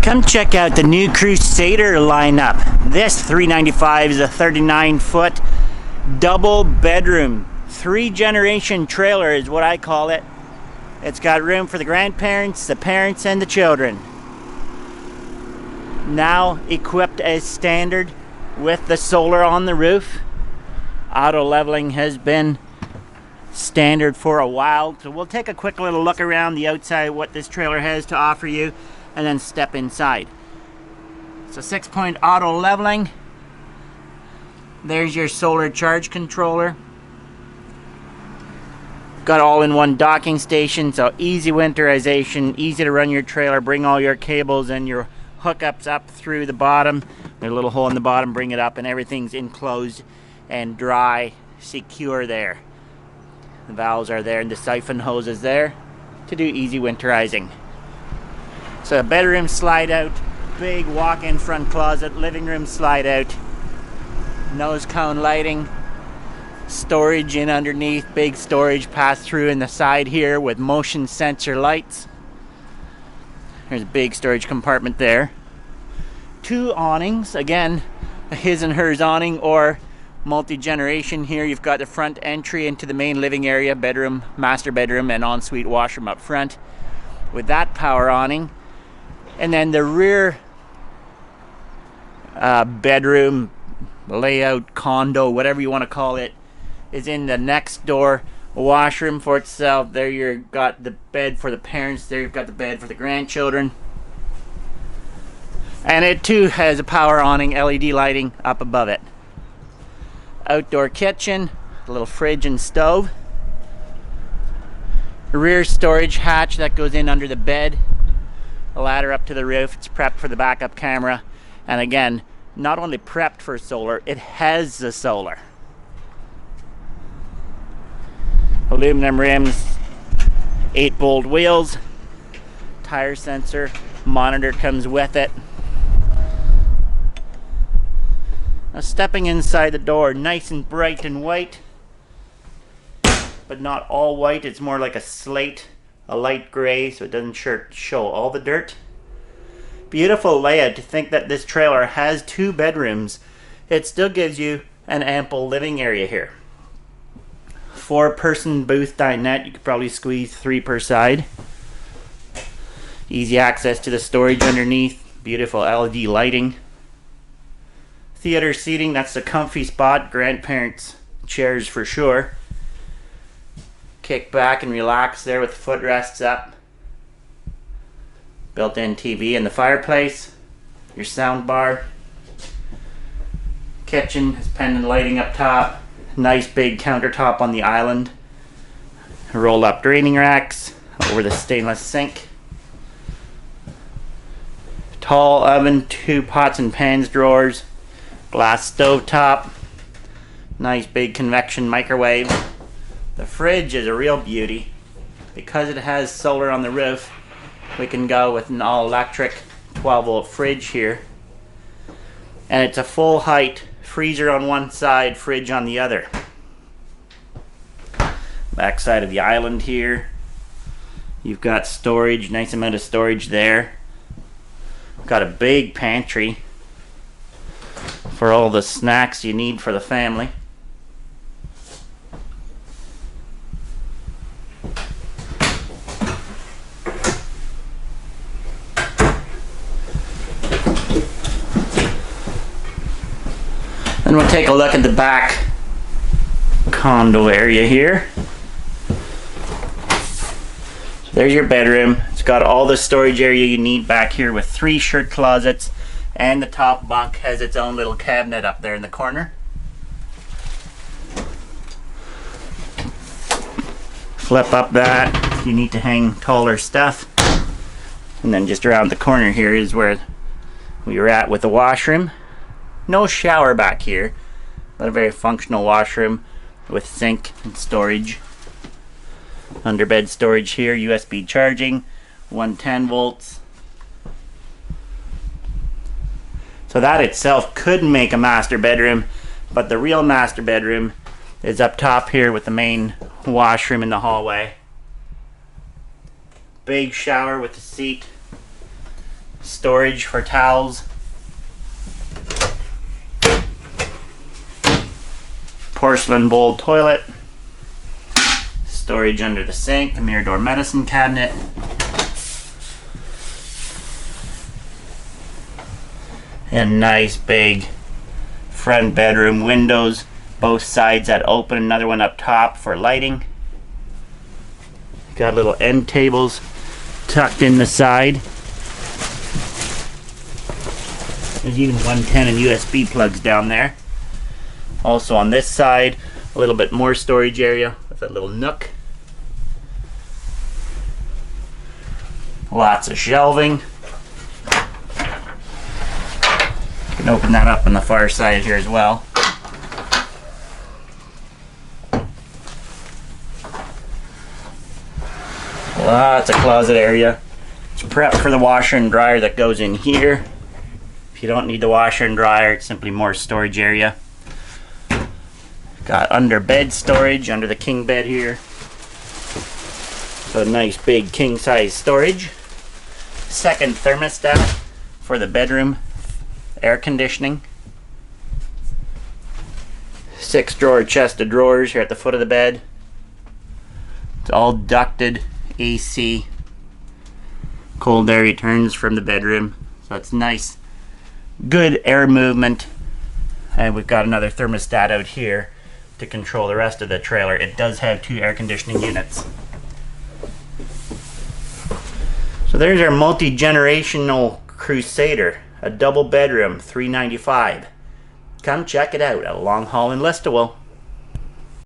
Come check out the new Crusader lineup. This 395 is a 39-foot double bedroom, 3-generation trailer is what I call it. It's got room for the grandparents, the parents, and the children. Now equipped as standard with the solar on the roof. Auto leveling has been standard for a while, so we'll take a quick little look around the outside, what this trailer has to offer you, and then step inside. It's a 6-point auto leveling. There's your solar charge controller. Got all-in-one docking station, so easy winterization, easy to run your trailer, bring all your cables and your hookups up through the bottom. There's a little hole in the bottom, bring it up, and everything's enclosed and dry, secure there. The valves are there and the siphon hose is there to do easy winterizing. So a bedroom slide out, big walk-in front closet, living room slide out, nose cone lighting, storage in underneath, big storage pass through in the side here with motion sensor lights. There's a big storage compartment there. 2 awnings, again, a his and hers awning or multi-generation. Here you've got the front entry into the main living area, bedroom, master bedroom, and ensuite washroom up front with that power awning. And then the rear bedroom layout, condo, whatever you want to call it, is in the next door washroom for itself. There you've got the bed for the parents, there you've got the bed for the grandchildren. And it too has a power awning, LED lighting up above it. Outdoor kitchen, a little fridge and stove. Rear storage hatch that goes in under the bed. A ladder up to the roof. It's prepped for the backup camera. And again, not only prepped for solar, it has the solar. Aluminum rims, 8-bolt wheels, tire sensor, monitor comes with it. Now stepping inside the door, nice and bright and white, but not all white, it's more like a slate, a light gray, so it doesn't show all the dirt. Beautiful layout. To think that this trailer has 2 bedrooms, it still gives you an ample living area here. 4-person booth dinette, you could probably squeeze 3 per side. Easy access to the storage underneath, beautiful LED lighting. Theater seating, that's the comfy spot, grandparents chairs for sure. Kick back and relax there with the footrests up. Built-in TV in the fireplace, your sound bar. Kitchen has pendant lighting up top. Nice big countertop on the island. Roll-up draining racks over the stainless sink. Tall oven, 2 pots and pans drawers. Glass stove top. Nice big convection microwave. The fridge is a real beauty. Because it has solar on the roof, we can go with an all-electric 12-volt fridge here. And it's a full height freezer on one side, fridge on the other. Back side of the island here. You've got storage, nice amount of storage there. Got a big pantry for all the snacks you need for the family. And we'll take a look at the back condo area here. So there's your bedroom. It's got all the storage area you need back here with 3 shirt closets, and the top bunk has its own little cabinet up there in the corner. Flip up that if you need to hang taller stuff. And then just around the corner here is where we were at with the washroom. No shower back here, but a very functional washroom with sink and storage. Underbed storage here, USB charging, 110 volts. So that itself could make a master bedroom, but the real master bedroom is up top here with the main washroom in the hallway. Big shower with a seat, storage for towels, porcelain bowl toilet, storage under the sink, a mirror door medicine cabinet, and nice big front bedroom windows, both sides that open, another one up top for lighting. Got little end tables tucked in the side. There's even 110 and USB plugs down there. Also on this side, a little bit more storage area with a little nook. Lots of shelving. You can open that up on the far side here as well. Lots of closet area. It's prepped for the washer and dryer that goes in here. If you don't need the washer and dryer, it's simply more storage area. Got under bed storage under the king bed here. So a nice big king size storage. Second thermostat for the bedroom air conditioning. 6 drawer chest of drawers here at the foot of the bed. It's all ducted AC. Cold air returns from the bedroom. So it's nice, good air movement. And we've got another thermostat out here to control the rest of the trailer. It does have 2 air conditioning units. So there's our multi-generational Crusader, a double bedroom, $395. Come check it out at Long Haul in Listowel.